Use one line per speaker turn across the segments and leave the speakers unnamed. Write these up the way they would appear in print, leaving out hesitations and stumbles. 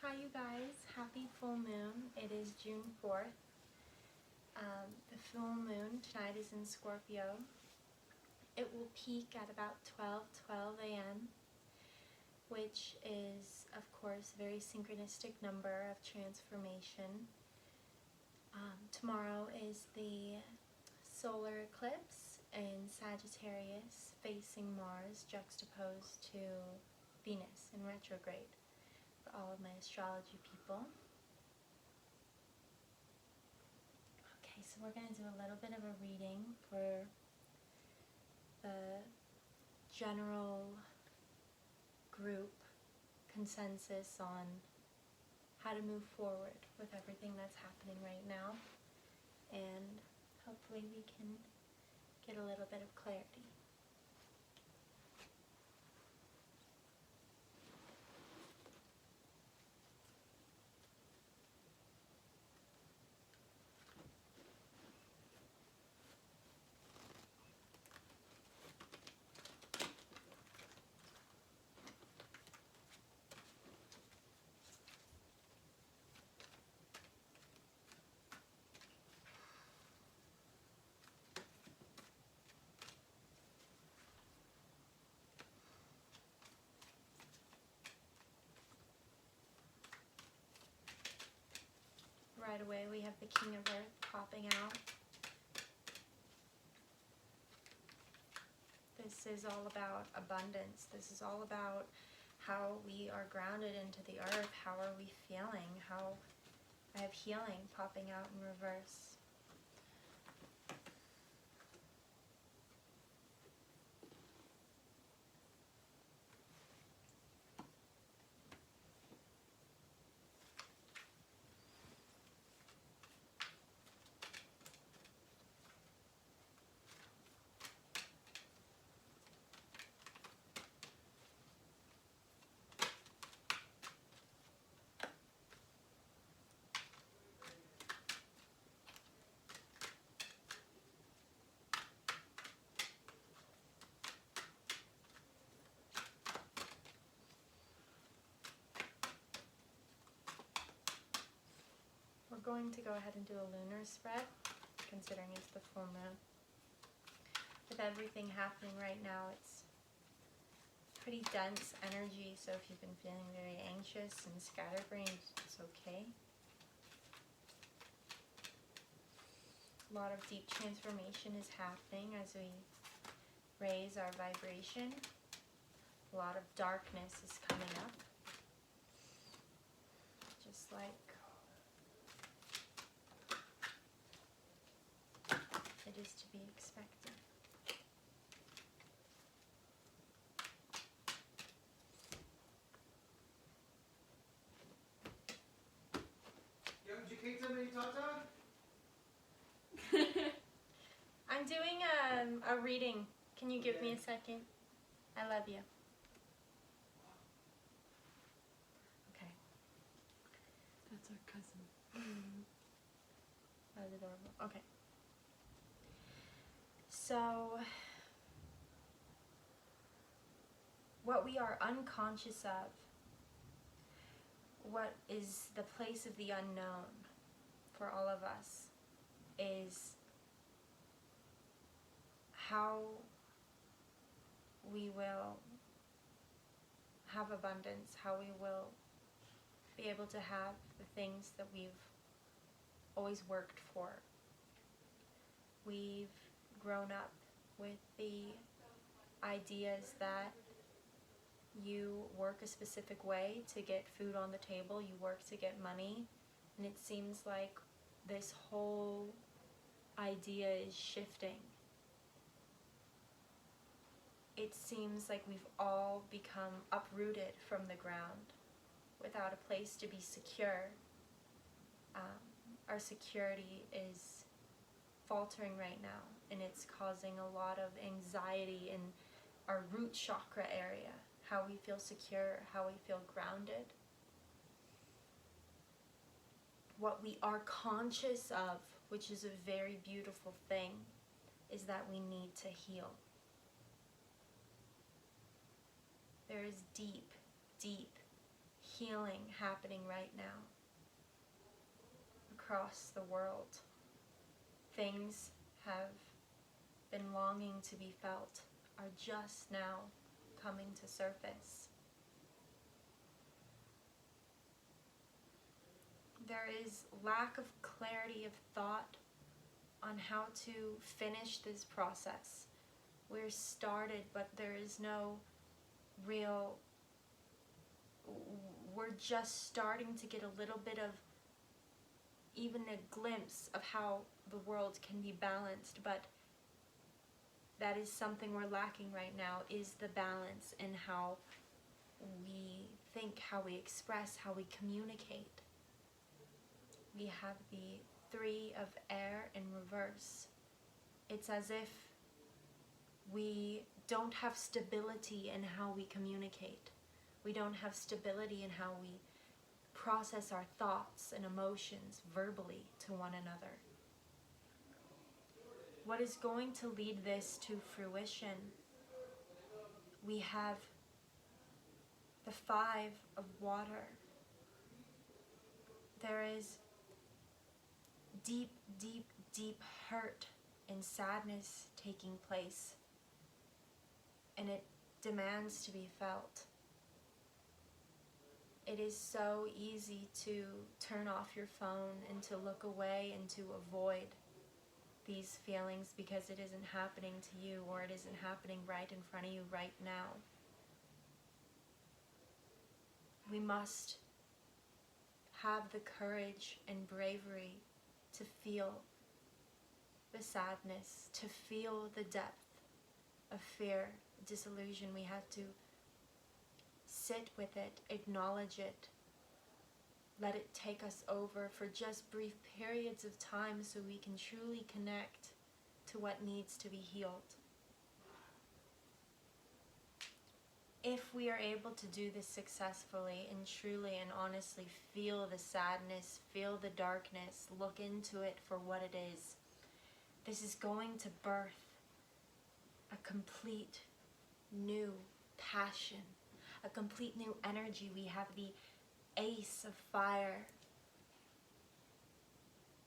Hi you guys, happy full moon. It is June 4th. The full moon tonight is in Scorpio. It will peak at about 12 a.m., which is of course a very synchronistic number of transformation. Tomorrow is the solar eclipse in Sagittarius facing Mars juxtaposed to Venus in retrograde. For all of my astrology people. Okay, so we're going to do a little bit of a reading for the general group consensus on how to move forward with everything that's happening right now, and hopefully we can get a little bit of clarity. Right away we have the King of Earth popping out. This is all about abundance. This is all about how we are grounded into the earth. How are we feeling? How I have healing popping out in reverse. We're going to go ahead and do a lunar spread, considering it's the full moon. With everything happening right now, it's pretty dense energy, so if you've been feeling very anxious and scatterbrained, it's okay. A lot of deep transformation is happening as we raise our vibration. A lot of darkness is coming up, just like it is to be expected. I'm doing a reading. Can you give me a second? I love you. Okay.
That's our cousin.
That was adorable. Okay. So, what we are unconscious of, what is the place of the unknown for all of us, is how we will have abundance, how we will be able to have the things that we've always worked for. We've grown up with the ideas that you work a specific way to get food on the table, you work to get money, and it seems like this whole idea is shifting. It seems like we've all become uprooted from the ground without a place to be secure. Our security is faltering right now, and it's causing a lot of anxiety in our root chakra area, how we feel secure, how we feel grounded. What we are conscious of, which is a very beautiful thing, is that we need to heal. There is deep, deep healing happening right now across the world. Things have been longing to be felt are just now coming to surface. There is lack of clarity of thought on how to finish this process. We're started, but there is no real, we're just starting to get a little bit of even a glimpse of how the world can be balanced, but that is something we're lacking right now, is the balance in how we think, how we express, how we communicate. We have the 3 of air in reverse. It's as if we don't have stability in how we communicate. We don't have stability in how we process our thoughts and emotions verbally to one another. What is going to lead this to fruition? We have the 5 of water. There is deep, deep, deep hurt and sadness taking place, and it demands to be felt. It is so easy to turn off your phone and to look away and to avoid these feelings because it isn't happening to you, or it isn't happening right in front of you right now. We must have the courage and bravery to feel the sadness, to feel the depth of fear, disillusion. We have to sit with it, acknowledge it, let it take us over for just brief periods of time so we can truly connect to what needs to be healed. If we are able to do this successfully and truly and honestly feel the sadness, feel the darkness, look into it for what it is, this is going to birth a complete new passion, a complete new energy. We have the Ace of Fire.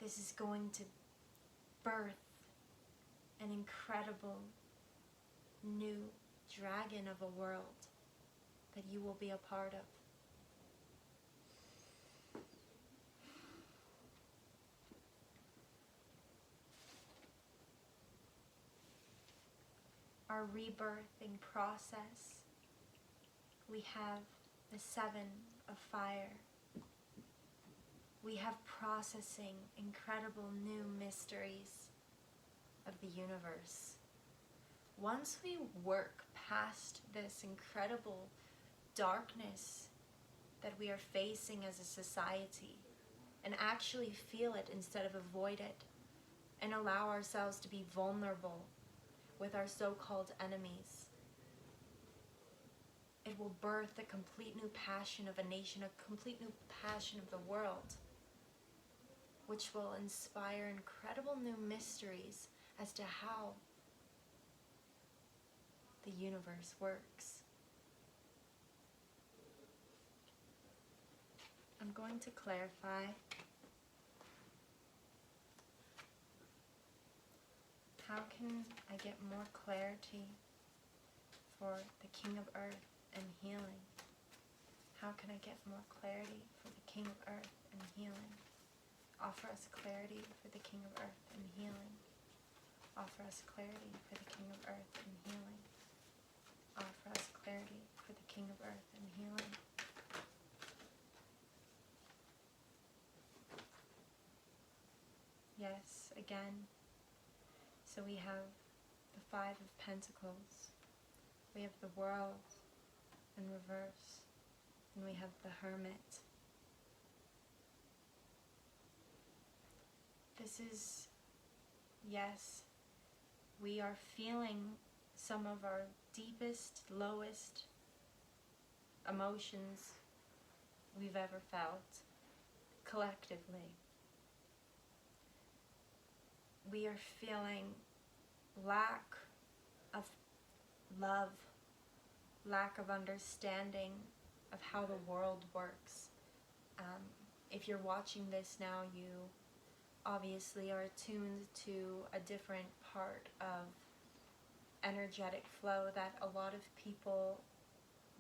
This is going to birth an incredible new dragon of a world that you will be a part of. Our rebirthing process, we have the 7 of Fire. We have processing incredible new mysteries of the universe. Once we work past this incredible darkness that we are facing as a society and actually feel it instead of avoid it, and allow ourselves to be vulnerable with our so-called enemies, it will birth a complete new passion of a nation, a complete new passion of the world, which will inspire incredible new mysteries as to how the universe works. I'm going to clarify how can I get more clarity for the King of Earth and healing? How can I get more clarity for the King of Earth and healing? Offer us clarity for the King of Earth and healing. Offer us clarity for the King of Earth and healing. Offer us clarity for the King of Earth and healing. Yes, again. So we have the 5 of Pentacles. We have the World in reverse. And we have the Hermit. This is, yes, we are feeling some of our deepest, lowest emotions we've ever felt, collectively. We are feeling lack of love, lack of understanding, of how the world works. If you're watching this now, you obviously are attuned to a different part of energetic flow that a lot of people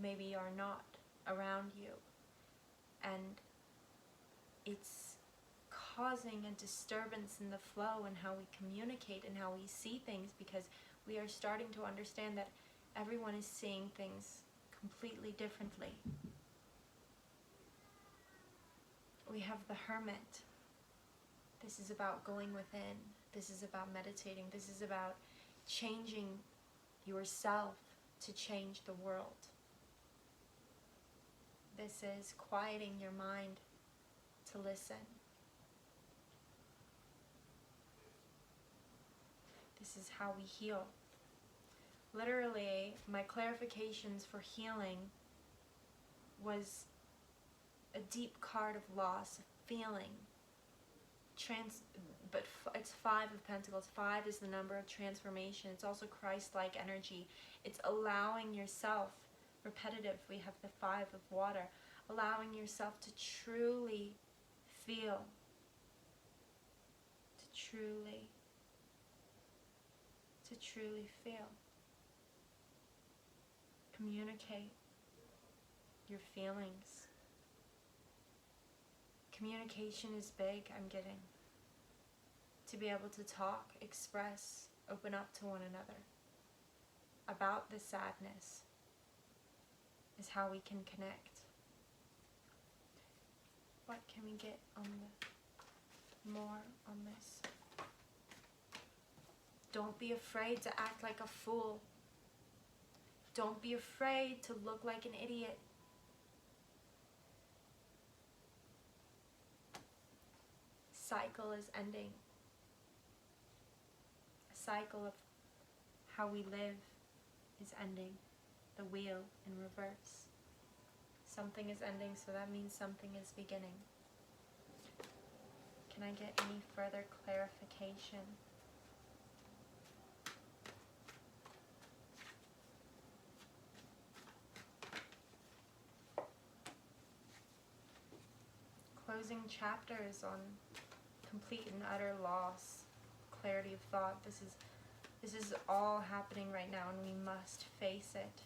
maybe are not around you. And it's causing a disturbance in the flow and how we communicate and how we see things, because we are starting to understand that everyone is seeing things completely differently. We have the Hermit. This is about going within. This is about meditating. This is about changing yourself to change the world. This is quieting your mind to listen. This is how we heal. Literally, my clarifications for healing was a deep card of loss, of feeling. But it's 5 of Pentacles. 5 is the number of transformation. It's also Christ-like energy. It's allowing yourself, repetitive, we have the 5 of water, allowing yourself to truly feel, to truly feel. Communicate your feelings. Communication is big, I'm getting. To be able to talk, express, open up to one another about the sadness is how we can connect. What can we get on the more on this? Don't be afraid to act like a fool. Don't be afraid to look like an idiot. Cycle is ending. A cycle of how we live is ending. The wheel in reverse. Something is ending, so that means something is beginning. Can I get any further clarification? Closing chapters on complete and utter loss, clarity of thought. This is all happening right now, and we must face it.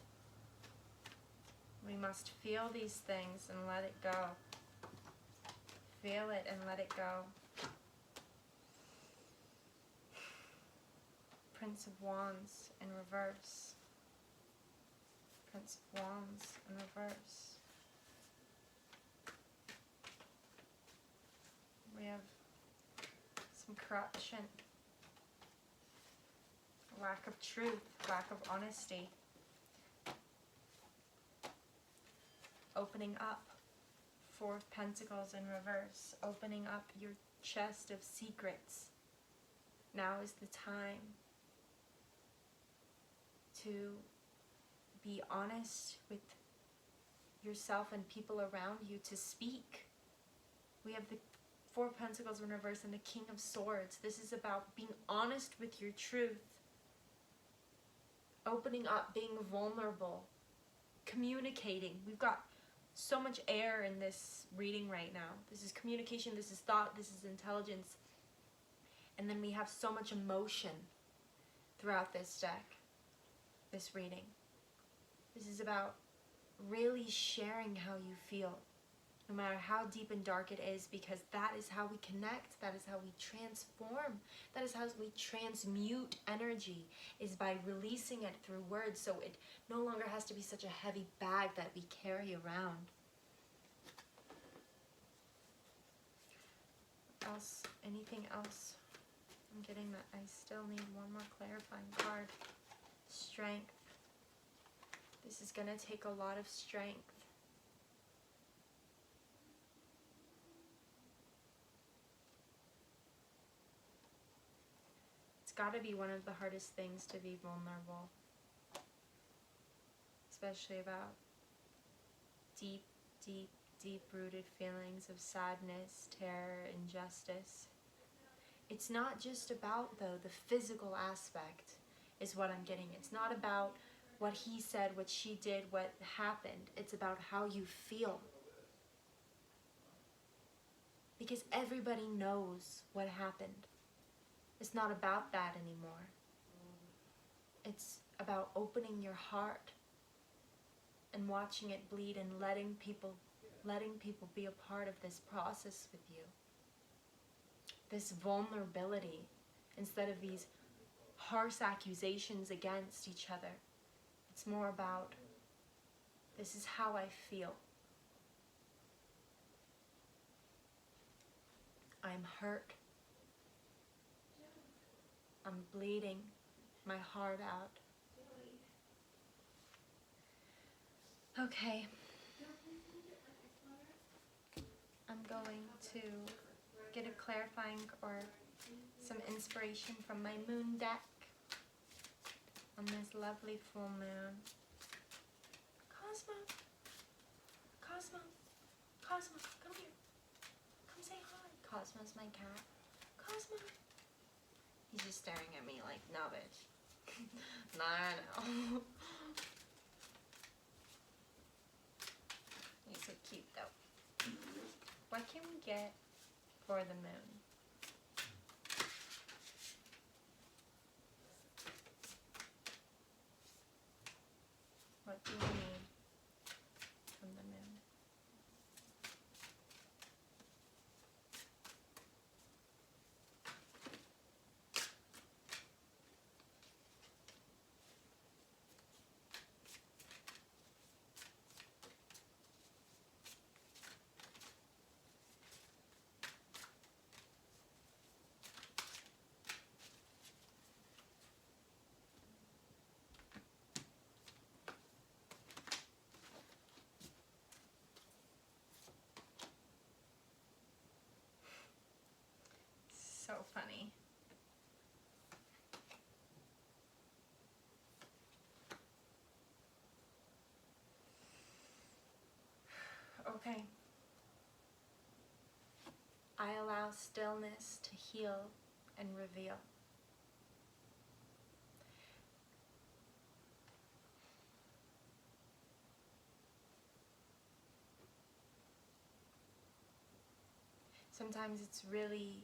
We must feel these things and let it go. Feel it and let it go. Prince of Wands in reverse. Prince of Wands in reverse. We have some corruption, lack of truth, lack of honesty. Opening up, 4 of Pentacles in reverse, opening up your chest of secrets. Now is the time to be honest with yourself and people around you, to speak. We have the 4 of Pentacles in reverse and the King of Swords. This is about being honest with your truth. Opening up, being vulnerable, communicating. We've got so much air in this reading right now. This is communication, this is thought, this is intelligence. And then we have so much emotion throughout this deck, this reading. This is about really sharing how you feel, no matter how deep and dark it is, because that is how we connect, that is how we transform, that is how we transmute energy, is by releasing it through words, so it no longer has to be such a heavy bag that we carry around. What else? Anything else? I'm getting that I still need one more clarifying card. Strength. This is going to take a lot of strength. It's got to be one of the hardest things to be vulnerable, especially about deep, deep, deep-rooted feelings of sadness, terror, injustice. It's not just about, though, the physical aspect is what I'm getting. It's not about what he said, what she did, what happened. It's about how you feel. Because everybody knows what happened. It's not about that anymore. It's about opening your heart and watching it bleed and letting people be a part of this process with you. This vulnerability, instead of these harsh accusations against each other. It's more about, this is how I feel. I'm hurt. I'm bleeding my heart out. Okay. I'm going to get a clarifying or some inspiration from my moon deck on this lovely full moon. Cosmo, Cosmo, Cosmo, come here. Come say hi. Cosmo's my cat. Cosmo. He's just staring at me like, no bitch. Nah, I know. He's so cute though. What can we get for the moon? What do we need from the moon? So funny. Okay. I allow stillness to heal and reveal. Sometimes it's really,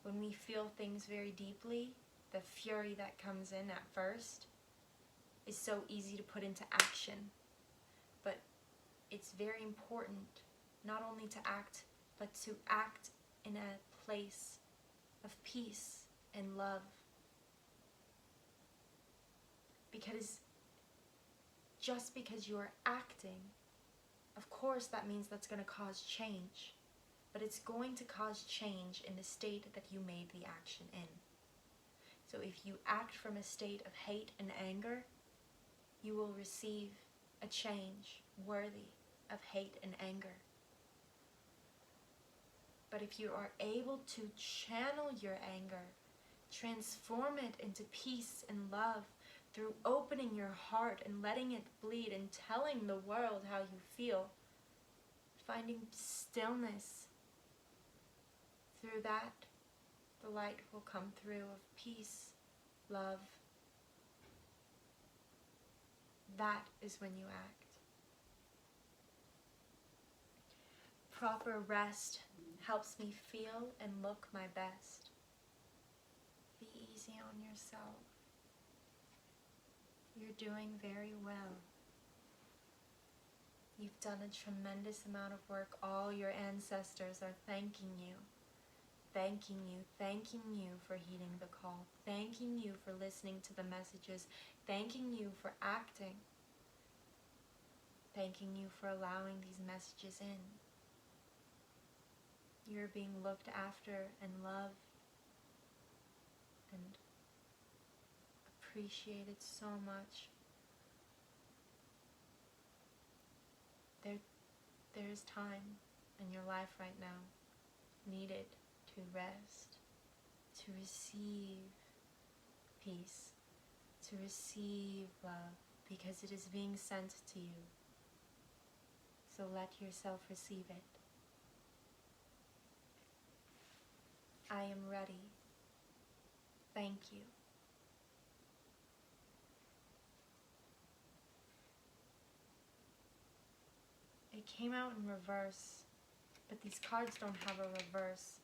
when we feel things very deeply, the fury that comes in at first is so easy to put into action. But it's very important not only to act, but to act in a place of peace and love. Because just because you're acting, of course that means that's going to cause change. But it's going to cause change in the state that you made the action in. So if you act from a state of hate and anger, you will receive a change worthy of hate and anger. But if you are able to channel your anger, transform it into peace and love through opening your heart and letting it bleed and telling the world how you feel, finding stillness, through that, the light will come through of peace, love. That is when you act. Proper rest helps me feel and look my best. Be easy on yourself. You're doing very well. You've done a tremendous amount of work. All your ancestors are thanking you. Thanking you for heeding the call, thanking you for listening to the messages, thanking you for acting, thanking you for allowing these messages in. You're being looked after and loved and appreciated so much. There's time in your life right now needed to rest, to receive peace, to receive love, because it is being sent to you. So let yourself receive it. I am ready. Thank you. It came out in reverse, but these cards don't have a reverse.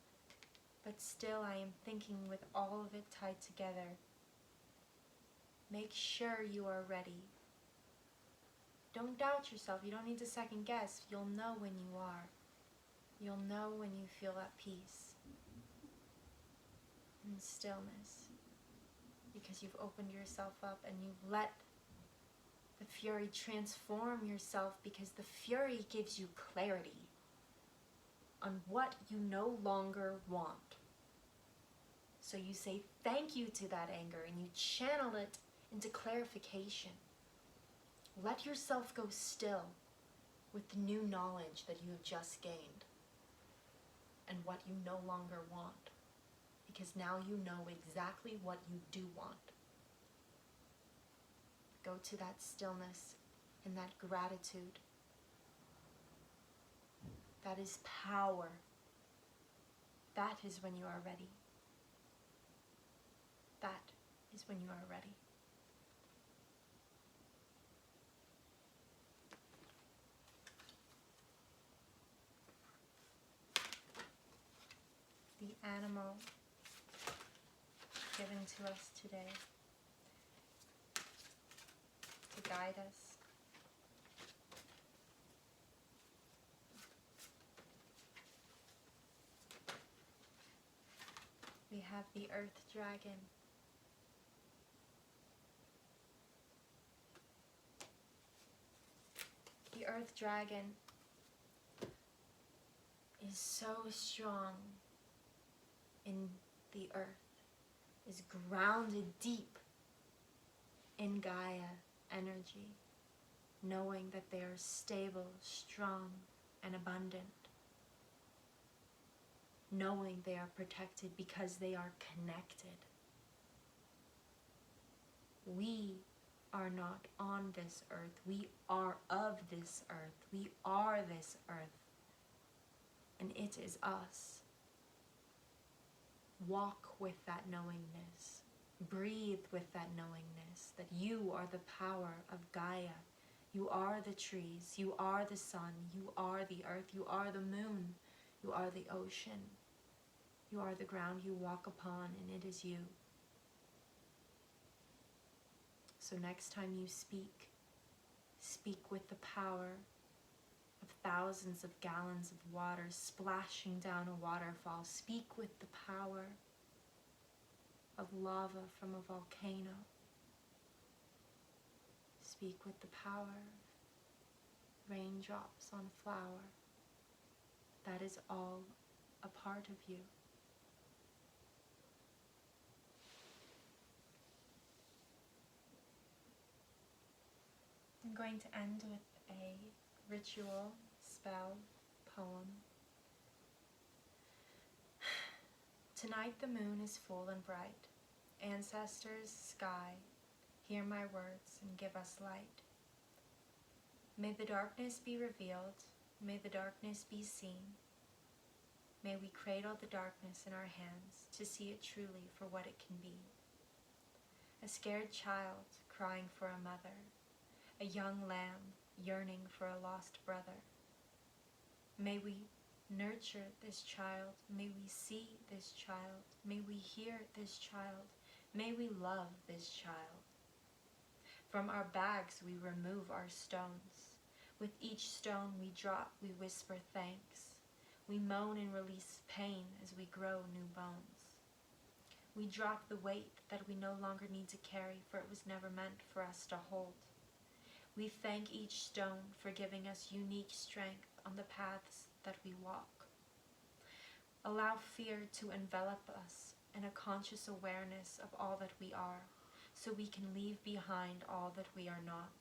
But still, I am thinking with all of it tied together. Make sure you are ready. Don't doubt yourself. You don't need to second guess. You'll know when you are. You'll know when you feel at peace and stillness, because you've opened yourself up and you've let the fury transform yourself, because the fury gives you clarity on what you no longer want. So you say thank you to that anger and you channel it into clarification. Let yourself go still with the new knowledge that you have just gained and what you no longer want, because now you know exactly what you do want. Go to that stillness and that gratitude. That is power. That is when you are ready. That is when you are ready. The animal given to us today to guide us. We have the earth dragon. The earth dragon is so strong in the earth, is grounded deep in Gaia energy, knowing that they are stable, strong, and abundant, knowing they are protected because they are connected. We are not on this earth. We are of this earth. We are this earth, and it is us. Walk with that knowingness. Breathe with that knowingness that you are the power of Gaia. You are the trees. You are the sun. You are the earth. You are the moon. You are the ocean. You are the ground you walk upon, and it is you. So next time you speak, speak with the power of thousands of gallons of water splashing down a waterfall. Speak with the power of lava from a volcano. Speak with the power of raindrops on a flower. That is all a part of you. I'm going to end with a ritual, spell, poem. Tonight the moon is full and bright. Ancestors, sky, hear my words and give us light. May the darkness be revealed. May the darkness be seen. May we cradle the darkness in our hands to see it truly for what it can be. A scared child crying for a mother. A young lamb yearning for a lost brother. May we nurture this child. May we see this child. May we hear this child. May we love this child. From our bags we remove our stones. With each stone we drop, we whisper thanks. We moan and release pain as we grow new bones. We drop the weight that we no longer need to carry, for it was never meant for us to hold. We thank each stone for giving us unique strength on the paths that we walk. Allow fear to envelop us in a conscious awareness of all that we are, so we can leave behind all that we are not.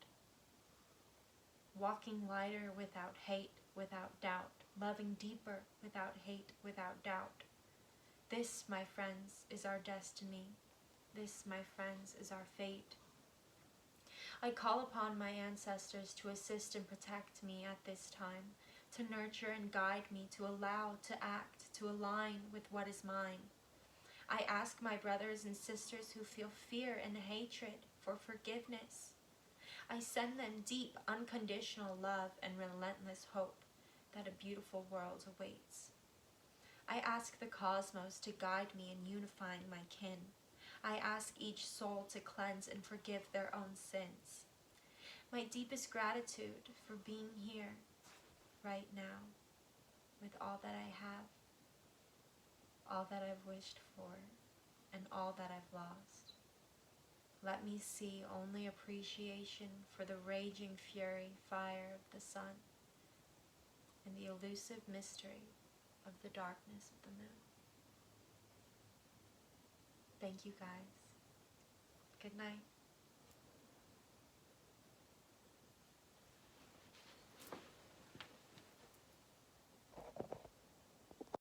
Walking lighter without hate, without doubt, loving deeper without hate, without doubt. This, my friends, is our destiny. This, my friends, is our fate. I call upon my ancestors to assist and protect me at this time, to nurture and guide me, to allow, to act, to align with what is mine. I ask my brothers and sisters who feel fear and hatred for forgiveness. I send them deep, unconditional love and relentless hope that a beautiful world awaits. I ask the cosmos to guide me in unifying my kin. I ask each soul to cleanse and forgive their own sins. My deepest gratitude for being here, right now, with all that I have, all that I've wished for, and all that I've lost. Let me see only appreciation for the raging fury, fire of the sun, and the elusive mystery of the darkness of the moon. Thank you guys. Good night.